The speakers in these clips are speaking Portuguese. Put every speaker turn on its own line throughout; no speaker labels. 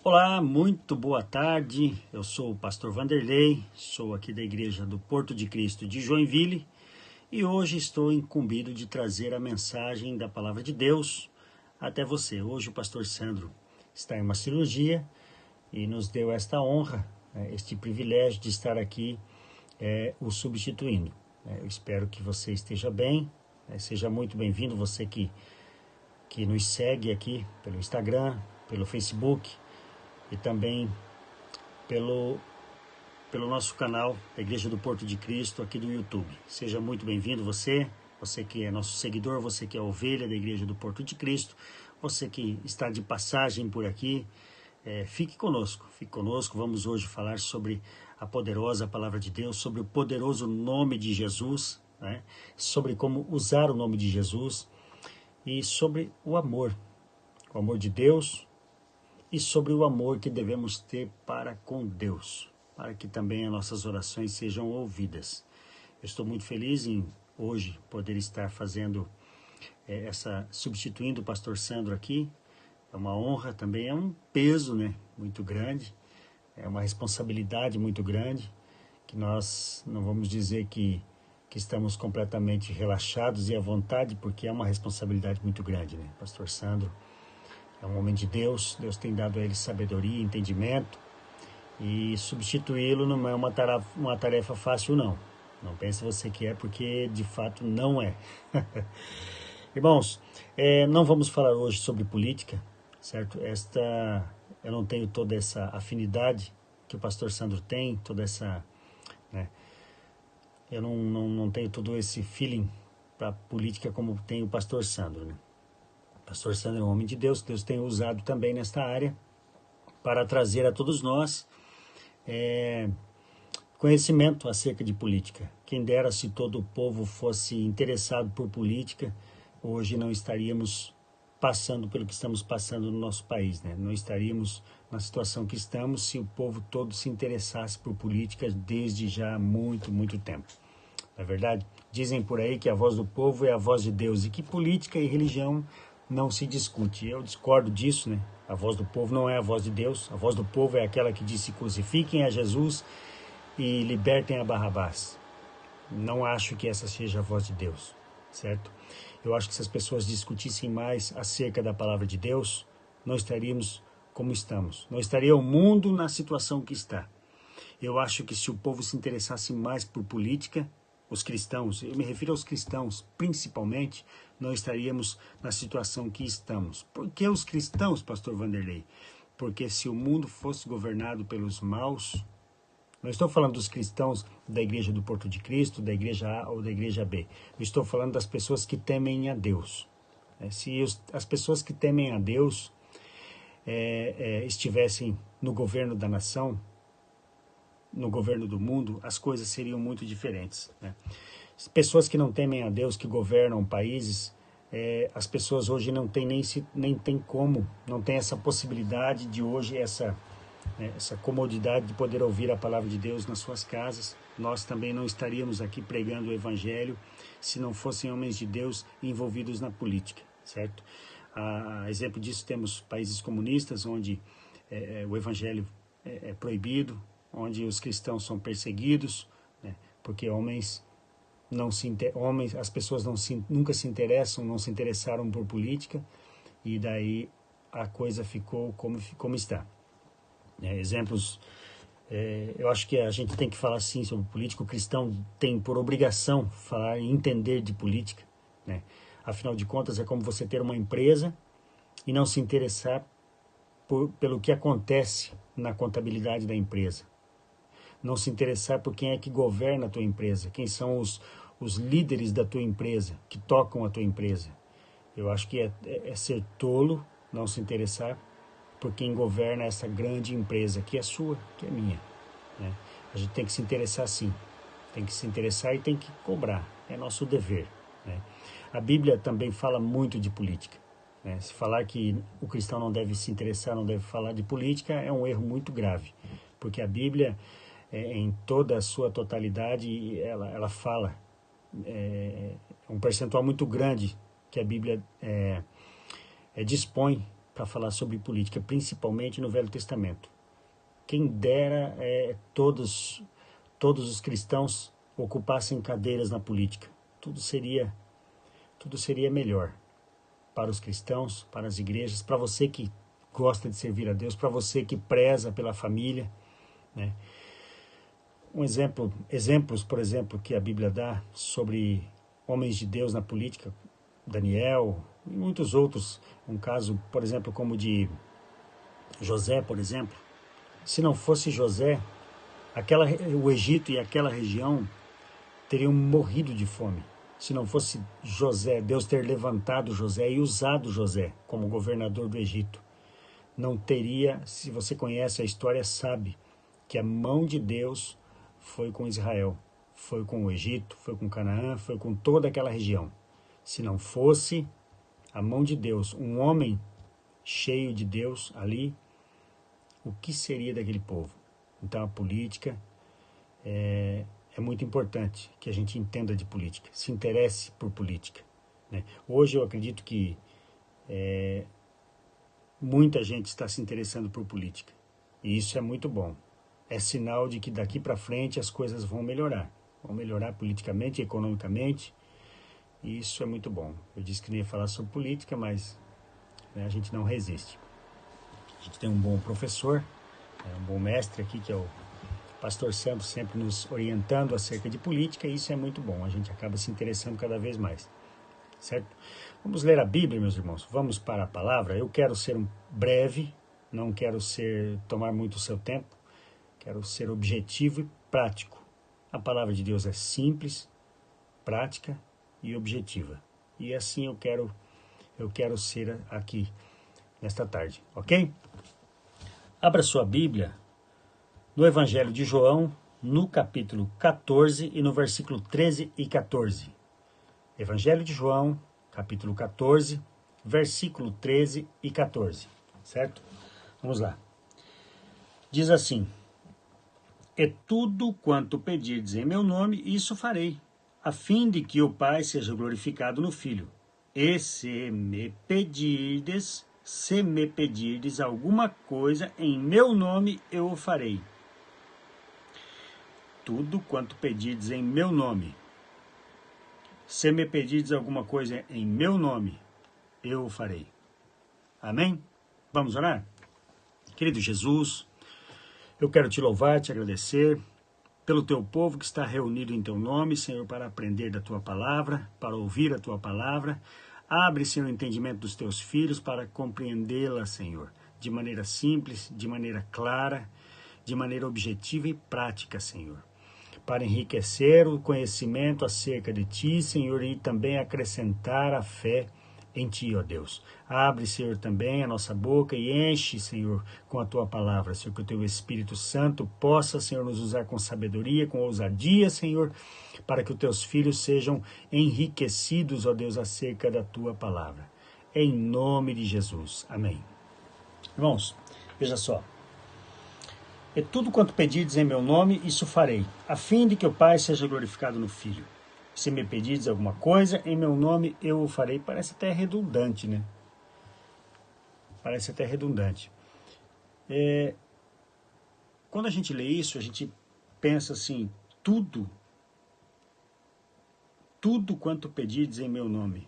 Olá, muito boa tarde. Eu sou o pastor Vanderlei, sou aqui da Igreja do Porto de Cristo de Joinville e hoje estou incumbido de trazer a mensagem da Palavra de Deus até você. Hoje o pastor Sandro está em uma cirurgia e nos deu esta honra, este privilégio de estar aqui o substituindo. Eu espero que você esteja bem, seja muito bem-vindo, você que nos segue aqui pelo Instagram, pelo Facebook, e também pelo nosso canal da Igreja do Porto de Cristo aqui do YouTube. Seja muito bem-vindo você que é nosso seguidor, você que é ovelha da Igreja do Porto de Cristo, você que está de passagem por aqui, fique conosco, vamos hoje falar sobre a poderosa Palavra de Deus, sobre o poderoso nome de Jesus, sobre como usar o nome de Jesus e sobre o amor de Deus, e sobre o amor que devemos ter para com Deus, para que também as nossas orações sejam ouvidas. Eu estou muito feliz em hoje poder estar fazendo substituindo o pastor Sandro aqui. É uma honra também, é um peso, muito grande, é uma responsabilidade muito grande, que nós não vamos dizer que estamos completamente relaxados e à vontade, porque é uma responsabilidade muito grande, Pastor Sandro é um homem de Deus, Deus tem dado a ele sabedoria, entendimento, e substituí-lo não é uma tarefa fácil, não. Não pense você que é, porque de fato não é. Irmãos, não vamos falar hoje sobre política, certo? Eu não tenho toda essa afinidade que o pastor Sandro tem, toda essa... Eu não tenho todo esse feeling para política como tem o pastor Sandro, O pastor Sandro é um homem de Deus, Deus tem usado também nesta área para trazer a todos nós conhecimento acerca de política. Quem dera se todo o povo fosse interessado por política, hoje não estaríamos passando pelo que estamos passando no nosso país, Não estaríamos na situação que estamos se o povo todo se interessasse por política desde já há muito, muito tempo. Não é verdade? Dizem por aí que a voz do povo é a voz de Deus e que política e religião não se discute. Eu discordo disso, A voz do povo não é a voz de Deus. A voz do povo é aquela que diz: crucifiquem a Jesus e libertem a Barrabás. Não acho que essa seja a voz de Deus, certo? Eu acho que se as pessoas discutissem mais acerca da palavra de Deus, não estaríamos como estamos. Não estaria o mundo na situação que está. Eu acho que se o povo se interessasse mais por política, os cristãos, eu me refiro aos cristãos principalmente, não estaríamos na situação que estamos. Por que os cristãos, pastor Vanderlei? Porque se o mundo fosse governado pelos maus, não estou falando dos cristãos da Igreja do Porto de Cristo, da Igreja A ou da Igreja B. Eu estou falando das pessoas que temem a Deus. Se as pessoas que temem a Deus estivessem no governo da nação, no governo do mundo, as coisas seriam muito diferentes. Pessoas que não temem a Deus, que governam países, as pessoas hoje não têm nem tem como, não tem essa possibilidade de hoje, essa comodidade de poder ouvir a palavra de Deus nas suas casas. Nós também não estaríamos aqui pregando o Evangelho se não fossem homens de Deus envolvidos na política, certo? A exemplo disso, temos países comunistas onde o Evangelho é proibido, onde os cristãos são perseguidos, porque as pessoas nunca se interessam, não se interessaram por política, e daí a coisa ficou como está. Exemplos, eu acho que a gente tem que falar sim sobre política. O cristão tem por obrigação falar e entender de política, Afinal de contas, é como você ter uma empresa e não se interessar pelo que acontece na contabilidade da empresa. Não se interessar por quem é que governa a tua empresa, quem são os líderes da tua empresa, que tocam a tua empresa. Eu acho que é ser tolo não se interessar por quem governa essa grande empresa, que é sua, que é minha. A gente tem que se interessar sim, tem que se interessar e tem que cobrar, é nosso dever. A Bíblia também fala muito de política. Se falar que o cristão não deve se interessar, não deve falar de política, é um erro muito grave, porque a Bíblia, em toda a sua totalidade, ela fala, um percentual muito grande que a Bíblia dispõe para falar sobre política, principalmente no Velho Testamento. Quem dera todos os cristãos ocupassem cadeiras na política. Tudo seria melhor para os cristãos, para as igrejas, para você que gosta de servir a Deus, para você que preza pela família, né? Exemplos, por exemplo, que a Bíblia dá sobre homens de Deus na política, Daniel e muitos outros. Um caso, por exemplo, como o de José, por exemplo. Se não fosse José, o Egito e aquela região teriam morrido de fome. Se não fosse José, Deus ter levantado José e usado José como governador do Egito, não teria, se você conhece a história, sabe que a mão de Deus foi com Israel, foi com o Egito, foi com Canaã, foi com toda aquela região. Se não fosse a mão de Deus, um homem cheio de Deus ali, o que seria daquele povo? Então a política é muito importante que a gente entenda de política, se interesse por política, né? Hoje eu acredito que muita gente está se interessando por política, e isso é muito bom. É sinal de que daqui para frente as coisas vão melhorar politicamente, economicamente, e isso é muito bom. Eu disse que não ia falar sobre política, mas a gente não resiste. A gente tem um bom professor, um bom mestre aqui, que é o pastor Santos, sempre nos orientando acerca de política, e isso é muito bom. A gente acaba se interessando cada vez mais, certo? Vamos ler a Bíblia, meus irmãos. Vamos para a palavra. Eu quero ser breve, não quero tomar muito o seu tempo. Quero ser objetivo e prático. A palavra de Deus é simples, prática e objetiva. E assim eu quero ser aqui nesta tarde, ok? Abra sua Bíblia no Evangelho de João, no capítulo 14 e no versículo 13 e 14. Evangelho de João, capítulo 14, versículo 13 e 14, certo? Vamos lá. Diz assim: E tudo quanto pedirdes em meu nome, isso farei, a fim de que o Pai seja glorificado no Filho. E se me pedirdes alguma coisa em meu nome, eu o farei. Tudo quanto pedirdes em meu nome. Se me pedirdes alguma coisa em meu nome, eu o farei. Amém? Vamos orar? Querido Jesus, eu quero te louvar, te agradecer pelo teu povo que está reunido em teu nome, Senhor, para aprender da tua palavra, para ouvir a tua palavra. Abre, Senhor, o entendimento dos teus filhos para compreendê-la, Senhor, de maneira simples, de maneira clara, de maneira objetiva e prática, Senhor, para enriquecer o conhecimento acerca de ti, Senhor, e também acrescentar a fé em ti, ó Deus. Abre, Senhor, também a nossa boca e enche, Senhor, com a tua palavra, Senhor, que o teu Espírito Santo possa, Senhor, nos usar com sabedoria, com ousadia, Senhor, para que os teus filhos sejam enriquecidos, ó Deus, acerca da tua palavra. Em nome de Jesus. Amém. Irmãos, veja só. E tudo quanto pedirdes em meu nome, isso farei, a fim de que o Pai seja glorificado no Filho. Se me pedirdes alguma coisa, em meu nome eu o farei. Parece até redundante, né? Parece até redundante. Quando a gente lê isso, a gente pensa assim, tudo quanto pedirdes em meu nome.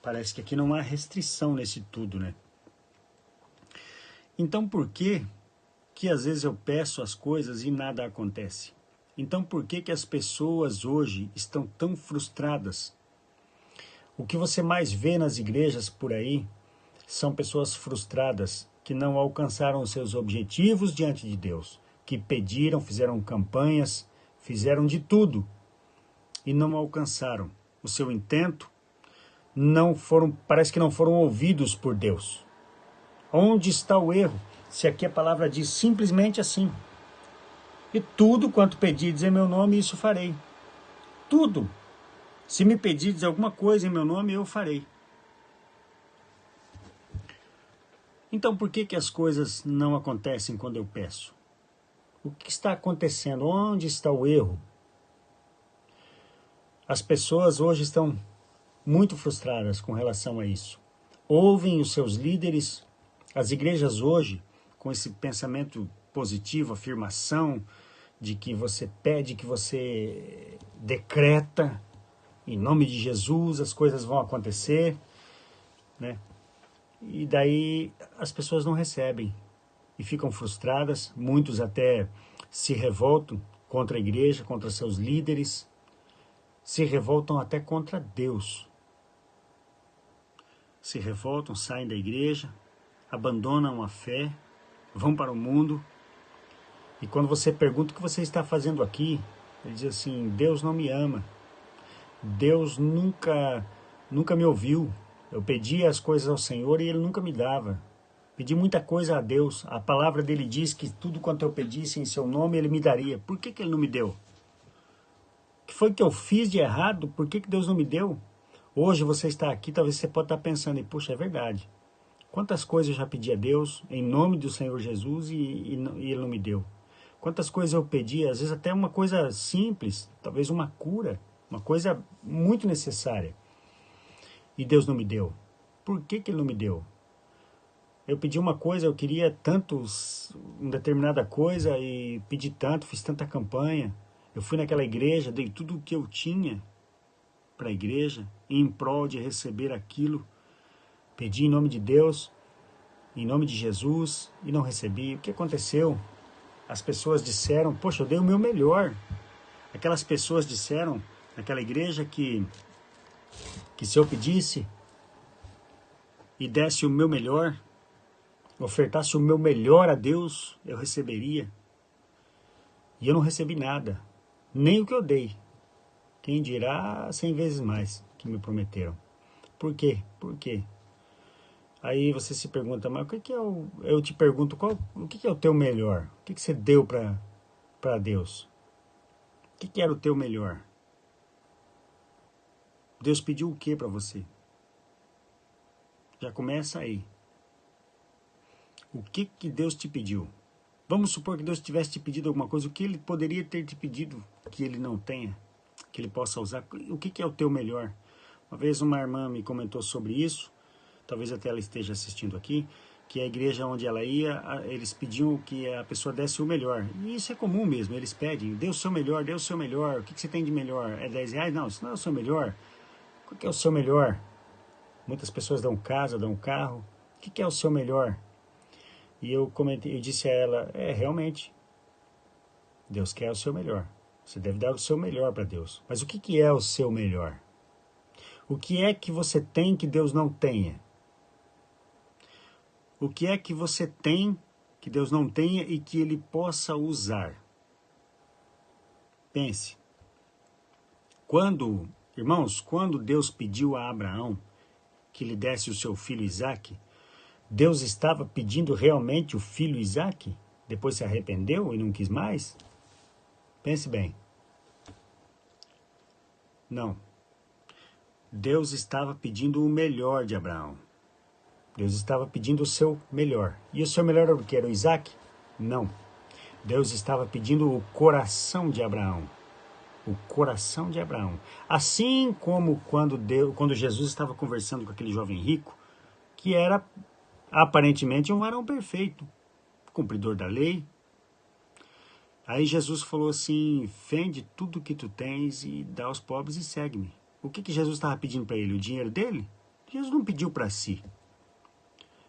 Parece que aqui não há restrição nesse tudo, né? Então por que às vezes eu peço as coisas e nada acontece? Então por que as pessoas hoje estão tão frustradas? O que você mais vê nas igrejas por aí são pessoas frustradas que não alcançaram os seus objetivos diante de Deus, que pediram, fizeram campanhas, fizeram de tudo e não alcançaram o seu intento, parece que não foram ouvidos por Deus. Onde está o erro? Se aqui a palavra diz simplesmente assim: e tudo quanto pedirdes em meu nome, isso farei. Tudo. Se me pedirdes alguma coisa em meu nome, eu farei. Então por que as coisas não acontecem quando eu peço? O que está acontecendo? Onde está o erro? As pessoas hoje estão muito frustradas com relação a isso. Ouvem os seus líderes As igrejas hoje, com esse pensamento positivo, afirmação de que você pede, que você decreta, em nome de Jesus as coisas vão acontecer, né? E daí as pessoas não recebem e ficam frustradas, muitos até se revoltam contra a igreja, contra seus líderes, se revoltam até contra Deus. Se revoltam, saem da igreja, abandonam a fé, vão para o mundo. E quando você pergunta o que você está fazendo aqui, ele diz assim: Deus não me ama. Deus nunca me ouviu. Eu pedi as coisas ao Senhor e Ele nunca me dava. Pedi muita coisa a Deus. A palavra dele diz que tudo quanto eu pedisse em seu nome, Ele me daria. Por que Ele não me deu? O que foi que eu fiz de errado? Por que Deus não me deu? Hoje você está aqui, talvez você pode estar pensando, puxa, é verdade. Quantas coisas eu já pedi a Deus em nome do Senhor Jesus e Ele não me deu. Quantas coisas eu pedi, às vezes até uma coisa simples, talvez uma cura, uma coisa muito necessária. E Deus não me deu. Por que Ele não me deu? Eu pedi uma coisa, eu queria tanto uma determinada coisa e pedi tanto, fiz tanta campanha. Eu fui naquela igreja, dei tudo o que eu tinha para a igreja, em prol de receber aquilo. Pedi em nome de Deus, em nome de Jesus, e não recebi. O que aconteceu? As pessoas disseram, poxa, eu dei o meu melhor. Aquelas pessoas disseram naquela igreja que se eu pedisse e desse o meu melhor, ofertasse o meu melhor a Deus, eu receberia. E eu não recebi nada, nem o que eu dei. Quem dirá 100 vezes mais que me prometeram. Por quê? Por quê? Aí você se pergunta, mas o que é eu te pergunto, o que é o teu melhor? O que você deu para Deus? O que era o teu melhor? Deus pediu o que para você? Já começa aí. O que Deus te pediu? Vamos supor que Deus tivesse te pedido alguma coisa, o que Ele poderia ter te pedido que Ele não tenha, que Ele possa usar? O que é o teu melhor? Uma vez uma irmã me comentou sobre isso, talvez até ela esteja assistindo aqui, que a igreja onde ela ia, eles pediam que a pessoa desse o melhor. E isso é comum mesmo, eles pedem, dê o seu melhor, dê o seu melhor. O que você tem de melhor? É 10 reais? Não, isso não é o seu melhor. O que é o seu melhor? Muitas pessoas dão casa, dão carro. O que é o seu melhor? E eu disse a ela, realmente, Deus quer o seu melhor. Você deve dar o seu melhor para Deus. Mas o que é o seu melhor? O que é que você tem que Deus não tenha? O que é que você tem que Deus não tenha e que Ele possa usar? Pense. Irmãos, quando Deus pediu a Abraão que lhe desse o seu filho Isaque, Deus estava pedindo realmente o filho Isaque? Depois se arrependeu e não quis mais? Pense bem. Não. Deus estava pedindo o melhor de Abraão. Deus estava pedindo o seu melhor. E o seu melhor era o que? Era o Isaque? Não. Deus estava pedindo o coração de Abraão. O coração de Abraão. Assim como quando Jesus estava conversando com aquele jovem rico, que era aparentemente um varão perfeito, cumpridor da lei. Aí Jesus falou assim, vende tudo que tu tens e dá aos pobres e segue-me. O que Jesus estava pedindo para ele? O dinheiro dele? Jesus não pediu para si.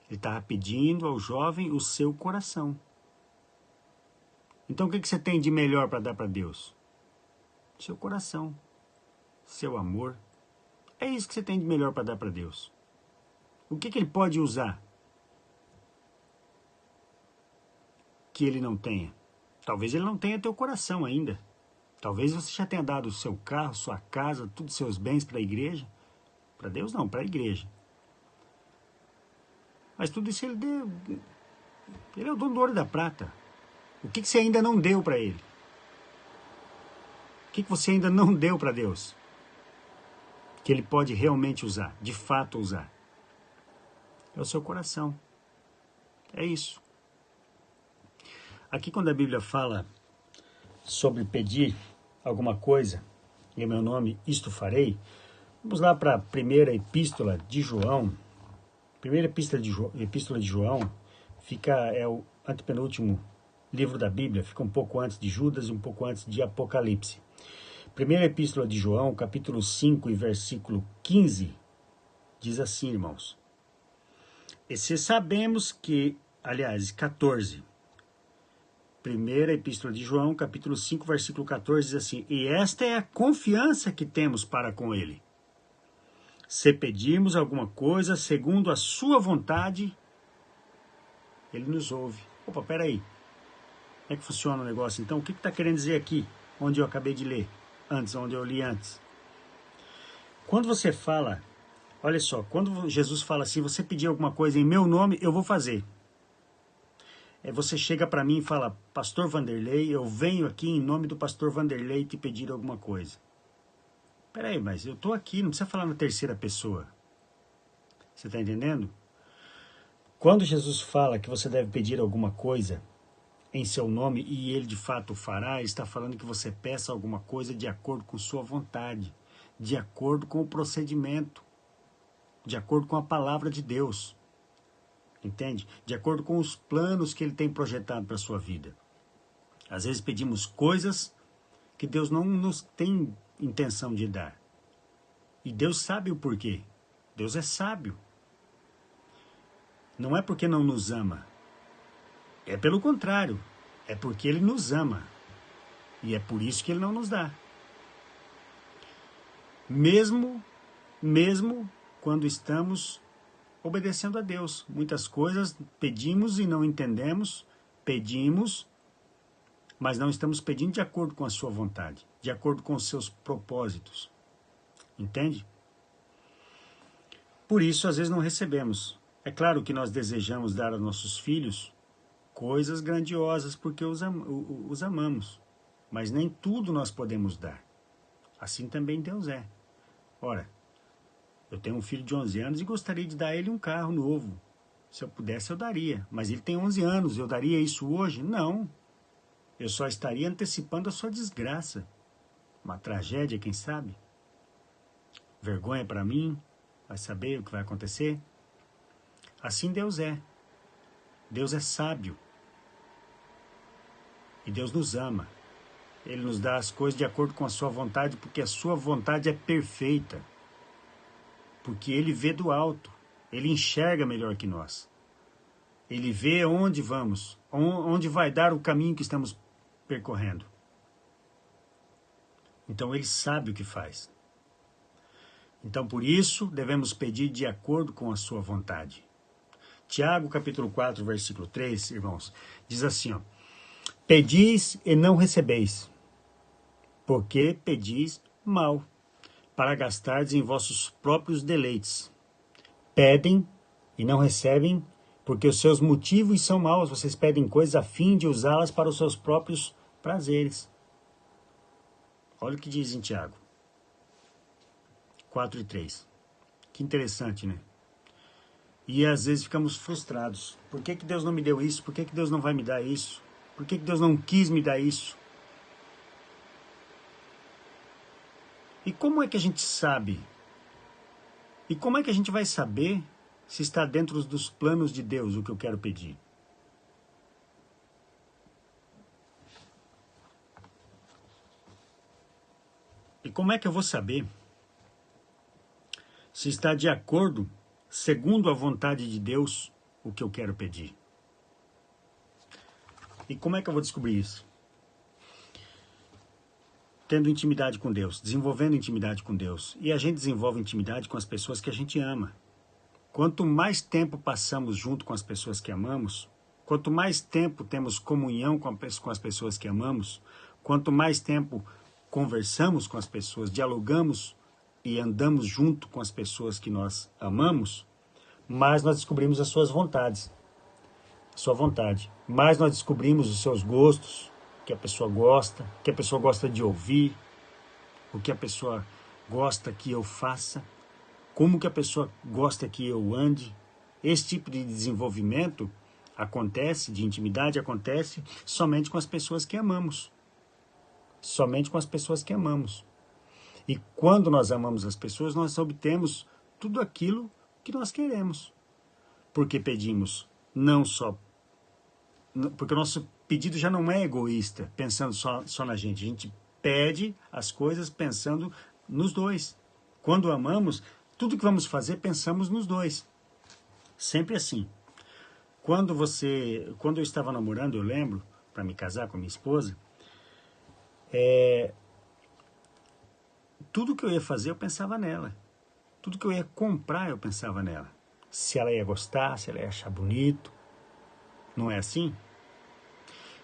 Ele estava pedindo ao jovem o seu coração. Então o que você tem de melhor para dar para Deus? Seu coração, seu amor. É isso que você tem de melhor para dar para Deus. O que Ele pode usar que Ele não tenha? Talvez Ele não tenha teu coração ainda. Talvez você já tenha dado o seu carro, sua casa, todos os seus bens para a igreja. Para Deus não, para a igreja. Mas tudo isso Ele deu. Ele é o dono do ouro e da prata. O que você ainda não deu para Ele? O que você ainda não deu para Deus? Que Ele pode realmente usar, de fato usar. É o seu coração. É isso. Aqui quando a Bíblia fala sobre pedir alguma coisa, em meu nome isto farei, vamos lá para a primeira epístola de João, Primeira epístola de João é o antepenúltimo livro da Bíblia, fica um pouco antes de Judas e um pouco antes de Apocalipse. Primeira epístola de João, capítulo 5 e versículo 15, diz assim, irmãos. E se sabemos que, aliás, 14. Primeira epístola de João, capítulo 5, versículo 14, diz assim, e esta é a confiança que temos para com ele. Se pedirmos alguma coisa segundo a sua vontade, ele nos ouve. Opa, peraí. Como é que funciona o negócio? Então, o que está querendo dizer aqui? Onde eu acabei de ler antes, onde eu li antes. Quando você fala, olha só, quando Jesus fala assim, você pedir alguma coisa em meu nome, eu vou fazer. Você chega para mim e fala, Pastor Vanderlei, eu venho aqui em nome do Pastor Vanderlei te pedir alguma coisa. Peraí, mas eu estou aqui, não precisa falar na terceira pessoa. Você está entendendo? Quando Jesus fala que você deve pedir alguma coisa em seu nome, e ele de fato fará, ele está falando que você peça alguma coisa de acordo com sua vontade, de acordo com o procedimento, de acordo com a palavra de Deus. Entende? De acordo com os planos que ele tem projetado para a sua vida. Às vezes pedimos coisas que Deus não nos tem intenção de dar. E Deus sabe o porquê. Deus é sábio. Não é porque não nos ama. É pelo contrário. É porque ele nos ama. E é por isso que ele não nos dá. Mesmo quando estamos obedecendo a Deus. Muitas coisas pedimos e não entendemos. Pedimos, mas não estamos pedindo de acordo com a sua vontade. De acordo com os seus propósitos. Entende? Por isso, às vezes, não recebemos. É claro que nós desejamos dar aos nossos filhos coisas grandiosas porque os amamos. Mas nem tudo nós podemos dar. Assim também Deus é. Ora, eu tenho um filho de 11 anos e gostaria de dar a ele um carro novo. Se eu pudesse, eu daria. Mas ele tem 11 anos, eu daria isso hoje? Não. Eu só estaria antecipando a sua desgraça. Uma tragédia, quem sabe? Vergonha para mim, vai saber o que vai acontecer. Assim Deus é. Deus é sábio. E Deus nos ama. Ele nos dá as coisas de acordo com a sua vontade, porque a sua vontade é perfeita. Porque ele vê do alto. Ele enxerga melhor que nós. Ele vê onde vamos, onde vai dar o caminho que estamos percorrendo. Então ele sabe o que faz. Então, por isso, devemos pedir de acordo com a sua vontade. Tiago, capítulo 4, versículo 3, irmãos, diz assim, ó, pedis e não recebeis, porque pedis mal, para gastardes em vossos próprios deleites. Pedem e não recebem, porque os seus motivos são maus. Vocês pedem coisas a fim de usá-las para os seus próprios prazeres. Olha o que diz em Tiago 4 e 3. Que interessante, né? E às vezes ficamos frustrados. Por que Deus não me deu isso? Por que Deus não vai me dar isso? Por que Deus não quis me dar isso? E como é que a gente sabe? E como é que a gente vai saber se está dentro dos planos de Deus o que eu quero pedir? E como é que eu vou saber se está de acordo, segundo a vontade de Deus, o que eu quero pedir? E como é que eu vou descobrir isso? Tendo intimidade com Deus, desenvolvendo intimidade com Deus. E a gente desenvolve intimidade com as pessoas que a gente ama. Quanto mais tempo passamos junto com as pessoas que amamos, quanto mais tempo temos comunhão com as pessoas que amamos, quanto mais tempo conversamos com as pessoas, dialogamos e andamos junto com as pessoas que nós amamos, mais nós descobrimos as suas vontades, sua vontade. Mais nós descobrimos os seus gostos, o que a pessoa gosta de ouvir, o que a pessoa gosta que eu faça, como que a pessoa gosta que eu ande. Esse tipo de desenvolvimento acontece, de intimidade acontece somente com as pessoas que amamos. Somente com as pessoas que amamos. E quando nós amamos as pessoas, nós obtemos tudo aquilo que nós queremos. Porque pedimos não só... Porque o nosso pedido já não é egoísta, pensando só na gente. A gente pede as coisas pensando nos dois. Quando amamos, tudo que vamos fazer, pensamos nos dois. Sempre assim. Quando eu estava namorando, eu lembro, para me casar com a minha esposa, tudo que eu ia fazer, eu pensava nela. Tudo que eu ia comprar, eu pensava nela. Se ela ia gostar, se ela ia achar bonito. Não é assim?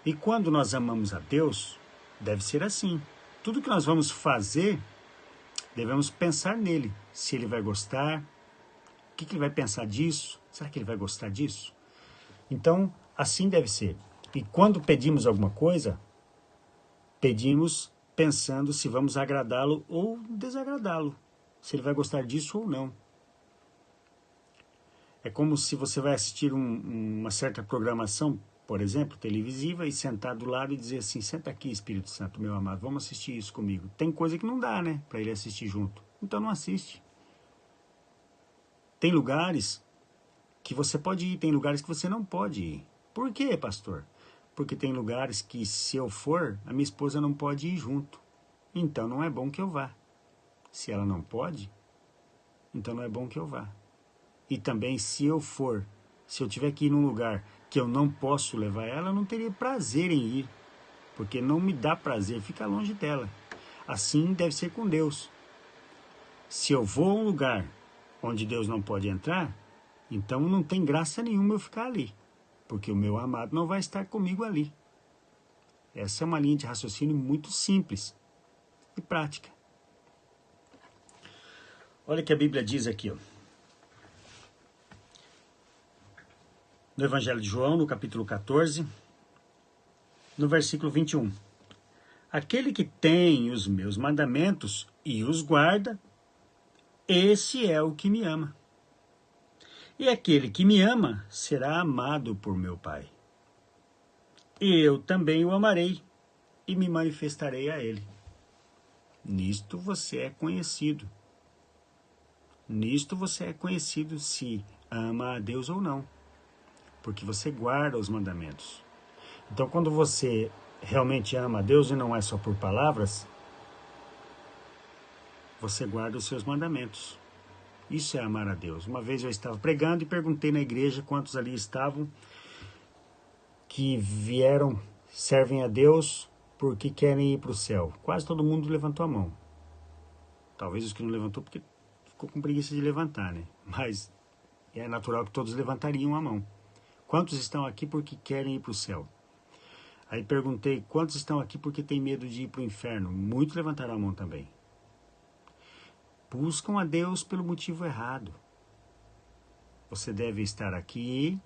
E quando nós amamos a Deus, deve ser assim. Tudo que nós vamos fazer, devemos pensar nele. Se ele vai gostar, o que ele vai pensar disso? Será que ele vai gostar disso? Então, assim deve ser. E quando pedimos alguma coisa, pedimos pensando se vamos agradá-lo ou desagradá-lo. Se ele vai gostar disso ou não. É como se você vai assistir uma certa programação, por exemplo, televisiva, e sentar do lado e dizer assim, senta aqui, Espírito Santo, meu amado, vamos assistir isso comigo. Tem coisa que não dá, né, para ele assistir junto. Então não assiste. Tem lugares que você pode ir, tem lugares que você não pode ir. Por quê, pastor? Porque tem lugares que, se eu for, a minha esposa não pode ir junto. Então não é bom que eu vá. Se ela não pode, então não é bom que eu vá. E também, se eu tiver que ir num lugar que eu não posso levar ela, eu não teria prazer em ir. Porque não me dá prazer ficar longe dela. Assim deve ser com Deus. Se eu vou a um lugar onde Deus não pode entrar, então não tem graça nenhuma eu ficar ali. Porque o meu amado não vai estar comigo ali. Essa é uma linha de raciocínio muito simples e prática. Olha o que a Bíblia diz aqui, ó. No Evangelho de João, no capítulo 14, no versículo 21. Aquele que tem os meus mandamentos e os guarda, esse é o que me ama. E aquele que me ama será amado por meu Pai. E eu também o amarei e me manifestarei a ele. Nisto você é conhecido. Nisto você é conhecido se ama a Deus ou não. Porque você guarda os mandamentos. Então, quando você realmente ama a Deus, e não é só por palavras, você guarda os seus mandamentos. Isso é amar a Deus. Uma vez eu estava pregando e perguntei na igreja quantos ali estavam que vieram, servem a Deus porque querem ir para o céu. Quase todo mundo levantou a mão. Talvez os que não levantou porque ficou com preguiça de levantar, né? Mas é natural que todos levantariam a mão. Quantos estão aqui porque querem ir para o céu? Aí perguntei, quantos estão aqui porque têm medo de ir para o inferno? Muitos levantaram a mão também. Buscam a Deus pelo motivo errado. Você deve estar aqui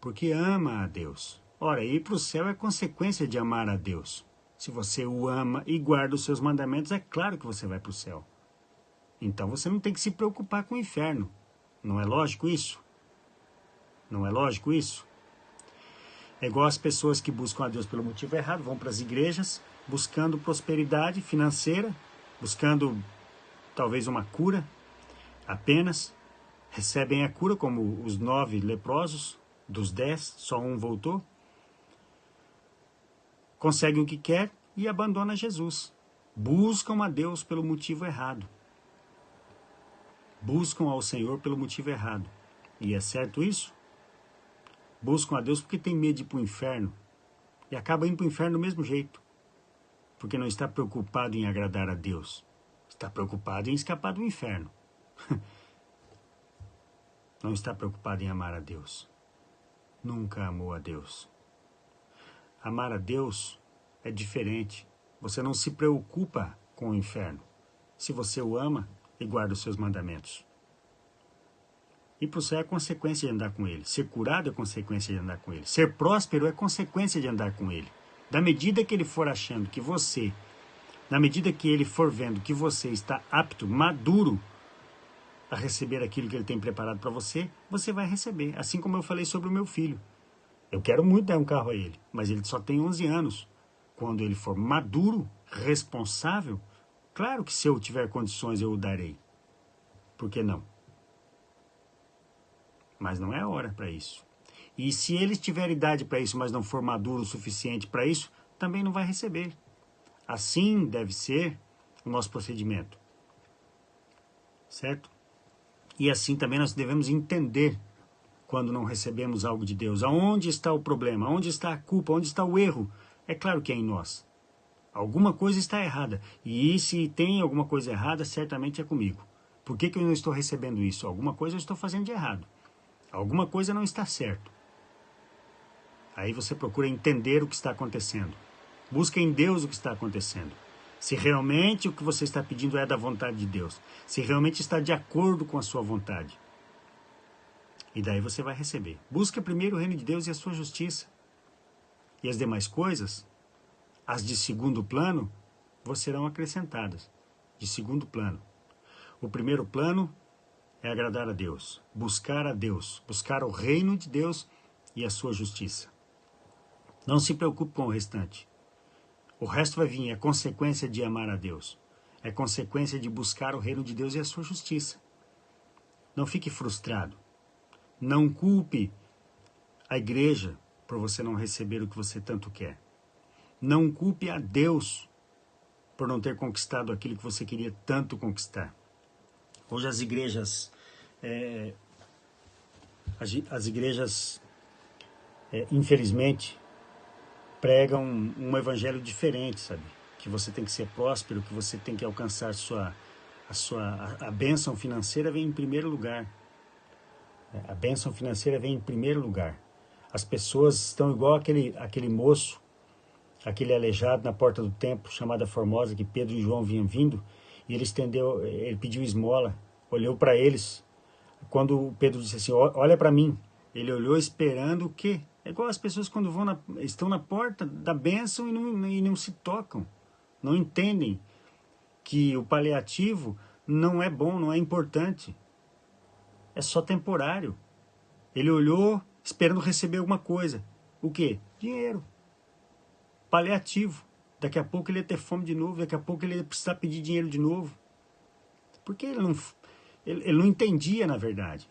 porque ama a Deus. Ora, ir para o céu é consequência de amar a Deus. Se você o ama e guarda os seus mandamentos, é claro que você vai para o céu. Então você não tem que se preocupar com o inferno. Não é lógico isso? Não é lógico isso? É igual as pessoas que buscam a Deus pelo motivo errado, vão para as igrejas buscando prosperidade financeira, buscando talvez uma cura apenas. Recebem a cura como os 9 leprosos, dos 10, só um voltou. Conseguem o que quer e abandonam Jesus. Buscam a Deus pelo motivo errado. Buscam ao Senhor pelo motivo errado. E é certo isso? Buscam a Deus porque tem medo de ir para o inferno. E acabam indo para o inferno do mesmo jeito. Porque não está preocupado em agradar a Deus. Está preocupado em escapar do inferno. Não está preocupado em amar a Deus. Nunca amou a Deus. Amar a Deus é diferente. Você não se preocupa com o inferno. Se você o ama e guarda os seus mandamentos. Ir para o céu é consequência de andar com ele. Ser curado é consequência de andar com ele. Ser próspero é consequência de andar com ele. Da medida que ele for achando que você, na medida que ele for vendo que você está apto, maduro a receber aquilo que ele tem preparado para você, você vai receber. Assim como eu falei sobre o meu filho. Eu quero muito dar um carro a ele, mas ele só tem 11 anos. Quando ele for maduro, responsável, claro que se eu tiver condições eu o darei. Por que não? mas não é a hora para isso. E se ele tiver idade para isso, mas não for maduro o suficiente para isso, também não vai receber. Assim deve ser o nosso procedimento. Certo? E assim também nós devemos entender quando não recebemos algo de Deus. Aonde está o problema? Onde está a culpa? Onde está o erro? É claro que é em nós. Alguma coisa está errada. E se tem alguma coisa errada, certamente é comigo. Por que eu não estou recebendo isso? Alguma coisa eu estou fazendo de errado. Alguma coisa não está certo. Aí você procura entender o que está acontecendo. Busca em Deus o que está acontecendo. Se realmente o que você está pedindo é da vontade de Deus. Se realmente está de acordo com a sua vontade. E daí você vai receber. Busca primeiro o reino de Deus e a sua justiça. E as demais coisas, as de segundo plano, vos serão acrescentadas. De segundo plano. O primeiro plano é agradar a Deus. Buscar a Deus. Buscar o reino de Deus e a sua justiça. Não se preocupe com o restante. O resto vai vir, é consequência de amar a Deus. É consequência de buscar o reino de Deus e a sua justiça. Não fique frustrado. Não culpe a igreja por você não receber o que você tanto quer. Não culpe a Deus por não ter conquistado aquilo que você queria tanto conquistar. Hoje as igrejas, infelizmente, pregam um evangelho diferente, sabe? Que você tem que ser próspero, que você tem que alcançar a bênção financeira vem em primeiro lugar. A bênção financeira vem em primeiro lugar. As pessoas estão igual aquele moço, aquele aleijado na porta do templo, chamada Formosa, que Pedro e João vinham vindo, e ele pediu esmola, olhou para eles. Quando Pedro disse assim, olha para mim, ele olhou esperando o quê? É igual as pessoas quando estão na porta da bênção e não se tocam, não entendem que o paliativo não é bom, não é importante. É só temporário. Ele olhou esperando receber alguma coisa. O quê? Dinheiro. Paliativo. Daqui a pouco ele ia ter fome de novo, daqui a pouco ele ia precisar pedir dinheiro de novo. Porque ele não entendia, na verdade.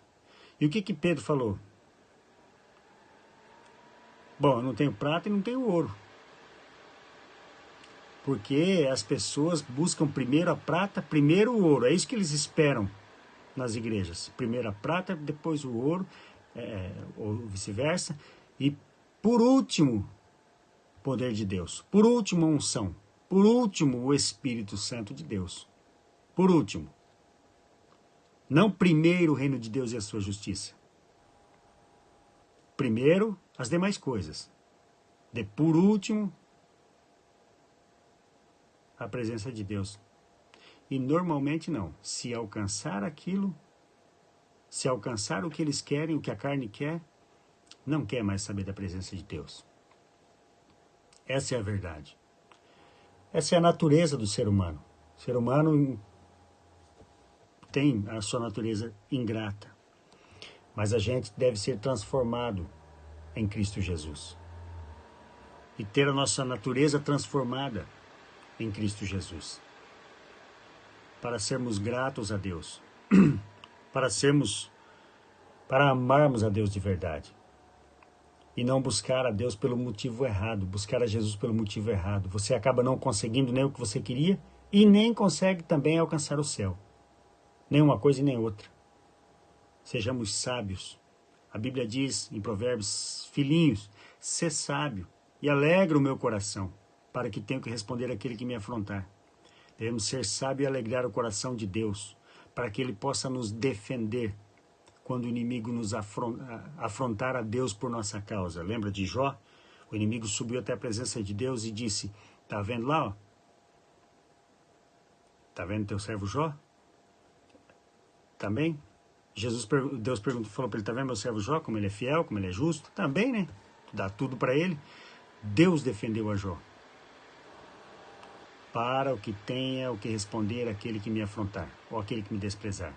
E o que Pedro falou? Bom, eu não tenho prata e não tenho ouro. Porque as pessoas buscam primeiro a prata, primeiro o ouro. É isso que eles esperam nas igrejas. Primeiro a prata, depois o ouro, ou vice-versa. E por último, poder de Deus. Por último, a unção. Por último, o Espírito Santo de Deus. Por último. Não primeiro o reino de Deus e a sua justiça. Primeiro, as demais coisas. Por último, a presença de Deus. E normalmente não. Se alcançar aquilo, se alcançar o que eles querem, o que a carne quer, não quer mais saber da presença de Deus. Essa é a verdade. Essa é a natureza do ser humano. O ser humano tem a sua natureza ingrata. Mas a gente deve ser transformado em Cristo Jesus. E ter a nossa natureza transformada em Cristo Jesus. Para sermos gratos a Deus. Para amarmos a Deus de verdade. E não buscar a Deus pelo motivo errado. Buscar a Jesus pelo motivo errado. Você acaba não conseguindo nem o que você queria e nem consegue também alcançar o céu. Nem uma coisa e nem outra. Sejamos sábios. A Bíblia diz em Provérbios, filhinhos, sê sábio e alegra o meu coração, para que tenha que responder àquele que me afrontar. Devemos ser sábios e alegrar o coração de Deus, para que Ele possa nos defender quando o inimigo nos afrontar a Deus por nossa causa. Lembra de Jó? O inimigo subiu até a presença de Deus e disse, tá vendo lá? Ó? Tá vendo teu servo Jó? Também? Deus falou para ele, tá vendo meu servo Jó, como ele é fiel, como ele é justo? Também, né? Dá tudo para ele. Deus defendeu a Jó. Para o que tenha o que responder aquele que me afrontar, ou aquele que me desprezar.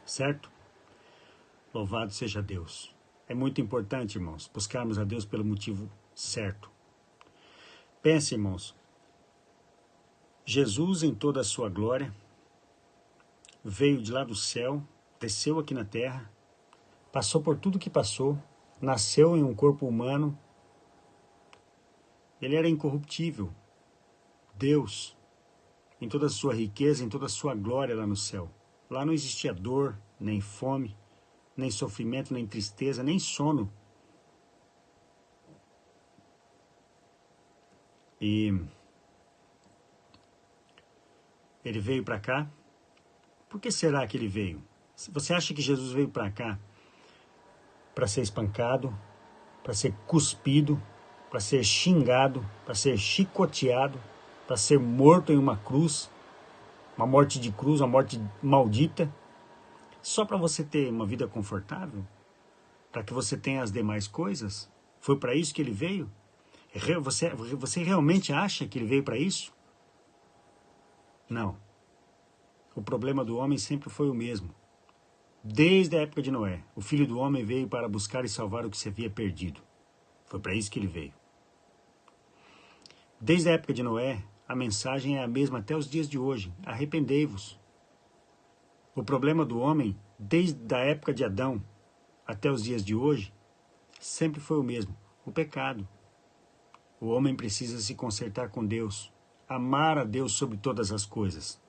Certo? Louvado seja Deus. É muito importante, irmãos, buscarmos a Deus pelo motivo certo. Pense, irmãos, Jesus em toda a sua glória, veio de lá do céu, desceu aqui na terra, passou por tudo que passou, nasceu em um corpo humano. Ele era incorruptível, Deus, em toda a sua riqueza, em toda a sua glória lá no céu. Lá não existia dor, nem fome, nem sofrimento, nem tristeza, nem sono. E ele veio para cá. Por que será que ele veio? Você acha que Jesus veio para cá para ser espancado, para ser cuspido, para ser xingado, para ser chicoteado, para ser morto em uma cruz, uma morte de cruz, uma morte maldita, só para você ter uma vida confortável? Para que você tenha as demais coisas? Foi para isso que ele veio? Você realmente acha que ele veio para isso? Não. O problema do homem sempre foi o mesmo. Desde a época de Noé, o Filho do Homem veio para buscar e salvar o que se havia perdido. Foi para isso que ele veio. Desde a época de Noé, a mensagem é a mesma até os dias de hoje. Arrependei-vos. O problema do homem, desde a época de Adão até os dias de hoje, sempre foi o mesmo: o pecado. O homem precisa se consertar com Deus, amar a Deus sobre todas as coisas,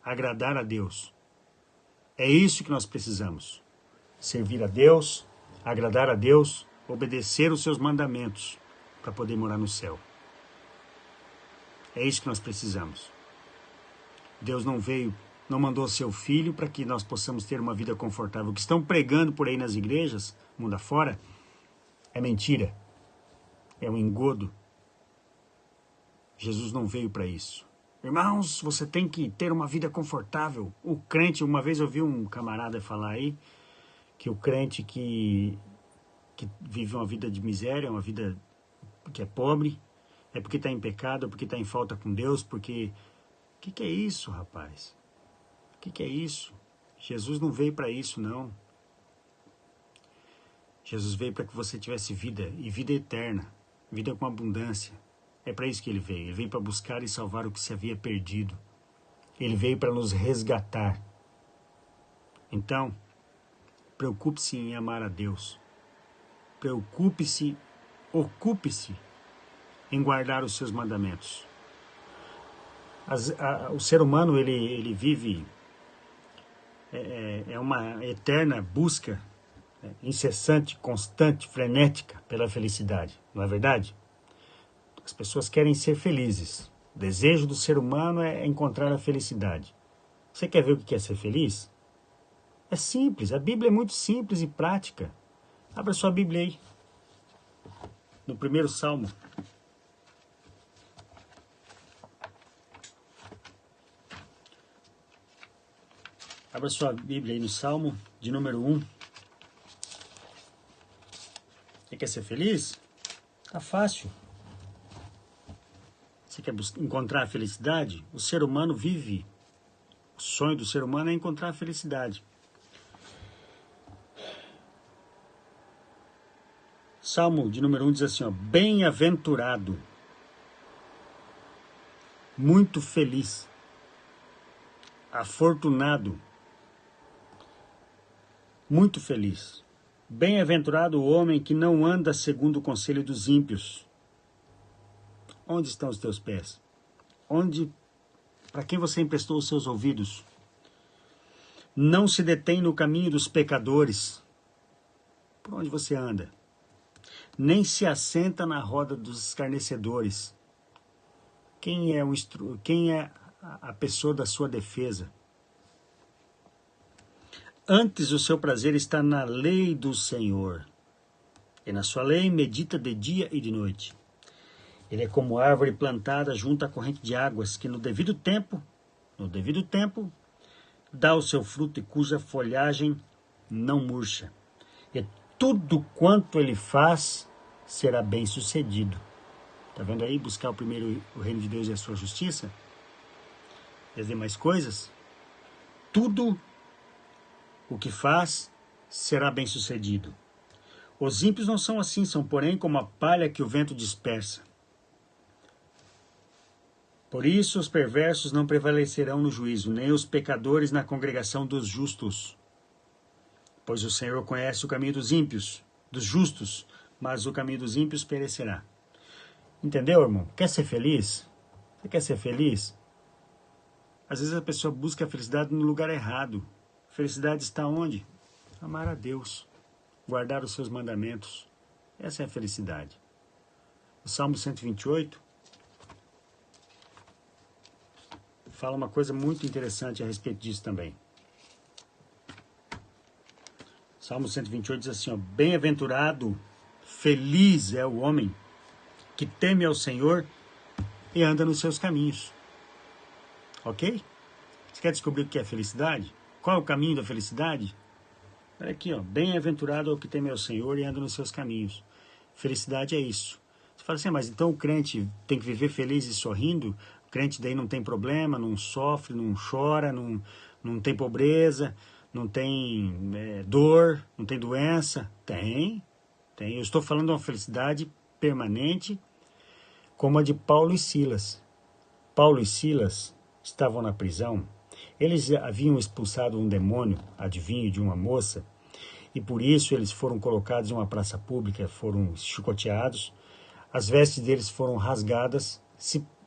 agradar a Deus. É isso que nós precisamos: servir a Deus, agradar a Deus, obedecer os seus mandamentos para poder morar no céu. É isso que nós precisamos. Deus não mandou seu Filho para que nós possamos ter uma vida confortável. O que estão pregando por aí nas igrejas, mundo afora, é mentira. É um engodo. Jesus não veio para isso. Irmãos, você tem que ter uma vida confortável. O crente, uma vez eu vi um camarada falar aí, que o crente que vive uma vida de miséria, uma vida que é pobre, é porque está em pecado, é porque está em falta com Deus, porque... O que é isso, rapaz? O que é isso? Jesus não veio para isso, não. Jesus veio para que você tivesse vida, e vida eterna, vida com abundância. É para isso que ele veio. Ele veio para buscar e salvar o que se havia perdido. Ele veio para nos resgatar. Então, preocupe-se em amar a Deus. Preocupe-se, ocupe-se em guardar os seus mandamentos. O ser humano, ele vive... É uma eterna busca, incessante, constante, frenética pela felicidade. Não é verdade? As pessoas querem ser felizes. O desejo do ser humano é encontrar a felicidade. Você quer ver o que é ser feliz? É simples. A Bíblia é muito simples e prática. Abra sua Bíblia aí. No primeiro Salmo. Abra sua Bíblia aí no Salmo de número 1. Você quer ser feliz? Tá fácil. Você quer encontrar a felicidade? O ser humano vive. O sonho do ser humano é encontrar a felicidade. Salmo de número 1 diz assim, ó: bem-aventurado, muito feliz, afortunado, muito feliz. Bem-aventurado o homem que não anda segundo o conselho dos ímpios. Onde estão os teus pés? Para quem você emprestou os seus ouvidos? Não se detém no caminho dos pecadores. Por onde você anda? Nem se assenta na roda dos escarnecedores. Quem é a pessoa da sua defesa? Antes o seu prazer está na lei do Senhor, e na sua lei medita de dia e de noite. Ele é como árvore plantada junto à corrente de águas, que no devido tempo, dá o seu fruto e cuja folhagem não murcha. E tudo quanto ele faz será bem sucedido. Está vendo aí? Buscar primeiro o reino de Deus e a sua justiça, e as demais coisas. Tudo o que faz será bem sucedido. Os ímpios não são assim, são porém como a palha que o vento dispersa. Por isso os perversos não prevalecerão no juízo, nem os pecadores na congregação dos justos. Pois o Senhor conhece o caminho dos ímpios, dos justos, mas o caminho dos ímpios perecerá. Entendeu, irmão? Quer ser feliz? Você quer ser feliz? Às vezes a pessoa busca a felicidade no lugar errado. A felicidade está onde? Amar a Deus, guardar os seus mandamentos. Essa é a felicidade. O Salmo 128 fala uma coisa muito interessante a respeito disso também. Salmo 128 diz assim, ó, bem-aventurado, feliz é o homem que teme ao Senhor e anda nos seus caminhos. Ok? Você quer descobrir o que é felicidade? Qual é o caminho da felicidade? Olha aqui, ó, bem-aventurado é o que teme ao Senhor e anda nos seus caminhos. Felicidade é isso. Você fala assim, mas então o crente tem que viver feliz e sorrindo? O crente daí não tem problema, não sofre, não chora, não tem pobreza, não tem dor, não tem doença? Tem. Eu estou falando de uma felicidade permanente, como a de Paulo e Silas. Paulo e Silas estavam na prisão. Eles haviam expulsado um demônio, adivinho, de uma moça, e por isso eles foram colocados em uma praça pública, foram chicoteados, as vestes deles foram rasgadas.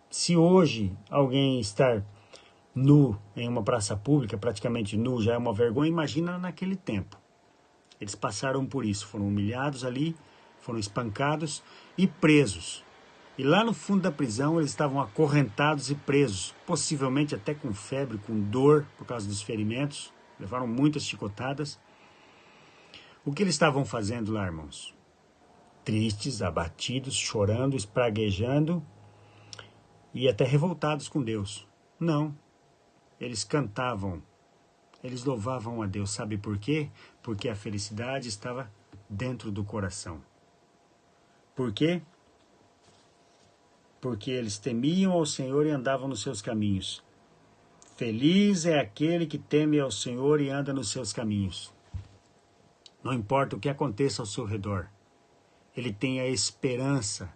Se hoje alguém estar nu em uma praça pública, praticamente nu, já é uma vergonha, imagina naquele tempo. Eles passaram por isso, foram humilhados ali, foram espancados e presos. E lá no fundo da prisão eles estavam acorrentados e presos, possivelmente até com febre, com dor por causa dos ferimentos, levaram muitas chicotadas. O que eles estavam fazendo lá, irmãos? Tristes, abatidos, chorando, espraguejando e até revoltados com Deus. Não. Eles cantavam, eles louvavam a Deus. Sabe por quê? Porque a felicidade estava dentro do coração. Por quê? Porque eles temiam ao Senhor e andavam nos seus caminhos. Feliz é aquele que teme ao Senhor e anda nos seus caminhos. Não importa o que aconteça ao seu redor, ele tem a esperança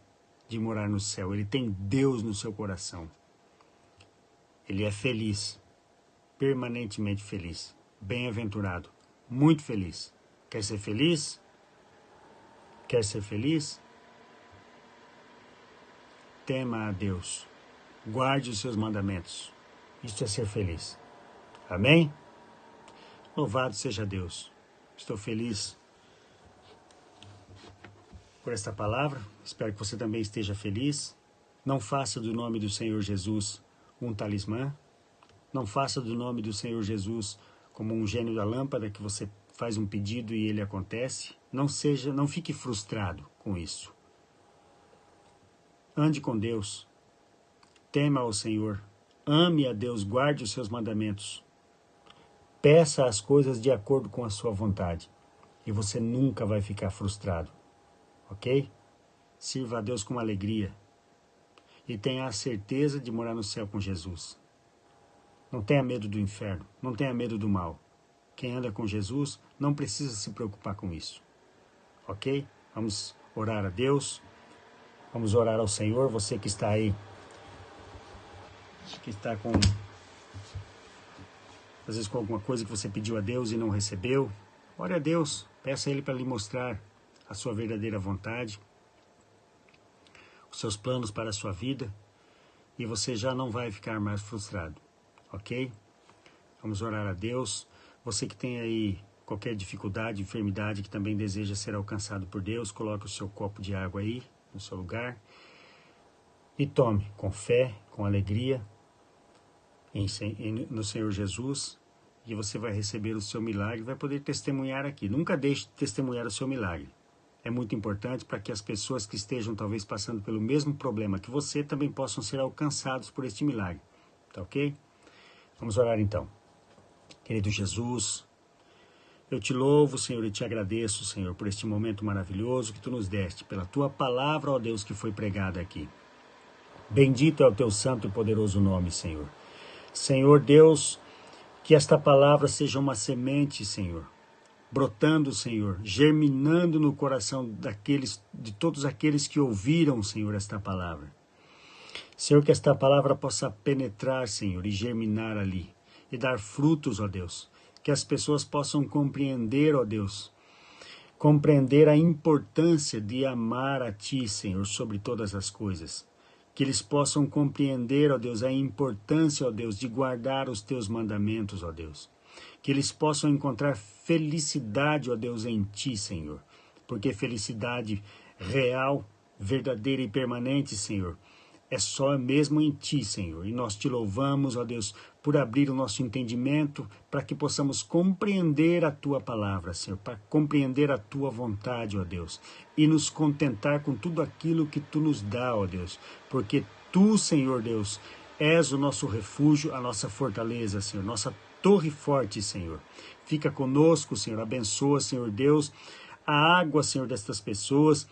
de morar no céu, ele tem Deus no seu coração. Ele é feliz, permanentemente feliz, bem-aventurado, muito feliz. Quer ser feliz? Quer ser feliz? Tema a Deus, guarde os seus mandamentos. Isto é ser feliz. Amém? Louvado seja Deus. Estou feliz por esta palavra. Espero que você também esteja feliz. Não faça do nome do Senhor Jesus um talismã. Não faça do nome do Senhor Jesus como um gênio da lâmpada que você faz um pedido e ele acontece. Não fique frustrado com isso. Ande com Deus. Tema ao Senhor. Ame a Deus, guarde os seus mandamentos. Peça as coisas de acordo com a sua vontade. E você nunca vai ficar frustrado. Ok? Sirva a Deus com alegria. E tenha a certeza de morar no céu com Jesus. Não tenha medo do inferno. Não tenha medo do mal. Quem anda com Jesus não precisa se preocupar com isso. Ok? Vamos orar a Deus. Vamos orar ao Senhor. Você que está aí, que está com, às vezes com alguma coisa que você pediu a Deus e não recebeu, ore a Deus. Peça a Ele para lhe mostrar a sua verdadeira vontade, os seus planos para a sua vida, e você já não vai ficar mais frustrado, ok? Vamos orar a Deus. Você que tem aí qualquer dificuldade, enfermidade, que também deseja ser alcançado por Deus, coloque o seu copo de água aí, no seu lugar, e tome com fé, com alegria, no Senhor Jesus, e você vai receber o seu milagre, vai poder testemunhar aqui. Nunca deixe de testemunhar o seu milagre. É muito importante para que as pessoas que estejam talvez passando pelo mesmo problema que você também possam ser alcançados por este milagre. Tá ok? Vamos orar então. Querido Jesus, eu te louvo, Senhor, e te agradeço, Senhor, por este momento maravilhoso que tu nos deste, pela tua palavra, ó Deus, que foi pregada aqui. Bendito é o teu santo e poderoso nome, Senhor. Senhor Deus, que esta palavra seja uma semente, Senhor, brotando, Senhor, germinando no coração de todos aqueles que ouviram, Senhor, esta palavra. Senhor, que esta palavra possa penetrar, Senhor, e germinar ali, e dar frutos, ó Deus, que as pessoas possam compreender, ó Deus, compreender a importância de amar a Ti, Senhor, sobre todas as coisas. Que eles possam compreender, ó Deus, a importância, ó Deus, de guardar os Teus mandamentos, ó Deus. Que eles possam encontrar felicidade, ó Deus, em Ti, Senhor. Porque felicidade real, verdadeira e permanente, Senhor, é só mesmo em Ti, Senhor. E nós Te louvamos, ó Deus, por abrir o nosso entendimento para que possamos compreender a Tua palavra, Senhor, para compreender a Tua vontade, ó Deus, e nos contentar com tudo aquilo que Tu nos dá, ó Deus, porque Tu, Senhor Deus, és o nosso refúgio, a nossa fortaleza, Senhor, nossa torre forte, Senhor. Fica conosco, Senhor, abençoa, Senhor Deus, a água, Senhor, destas pessoas,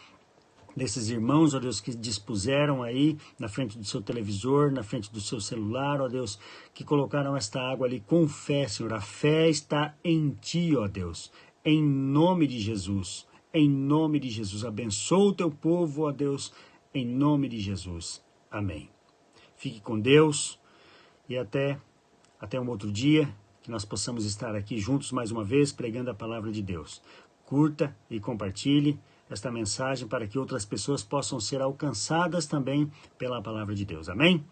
desses irmãos, ó Deus, que dispuseram aí na frente do seu televisor, na frente do seu celular, ó Deus, que colocaram esta água ali com fé, Senhor. A fé está em Ti, ó Deus, em nome de Jesus, em nome de Jesus. Abençoa o Teu povo, ó Deus, em nome de Jesus. Amém. Fique com Deus e até um outro dia, que nós possamos estar aqui juntos mais uma vez, pregando a palavra de Deus. Curta e compartilhe esta mensagem para que outras pessoas possam ser alcançadas também pela palavra de Deus. Amém?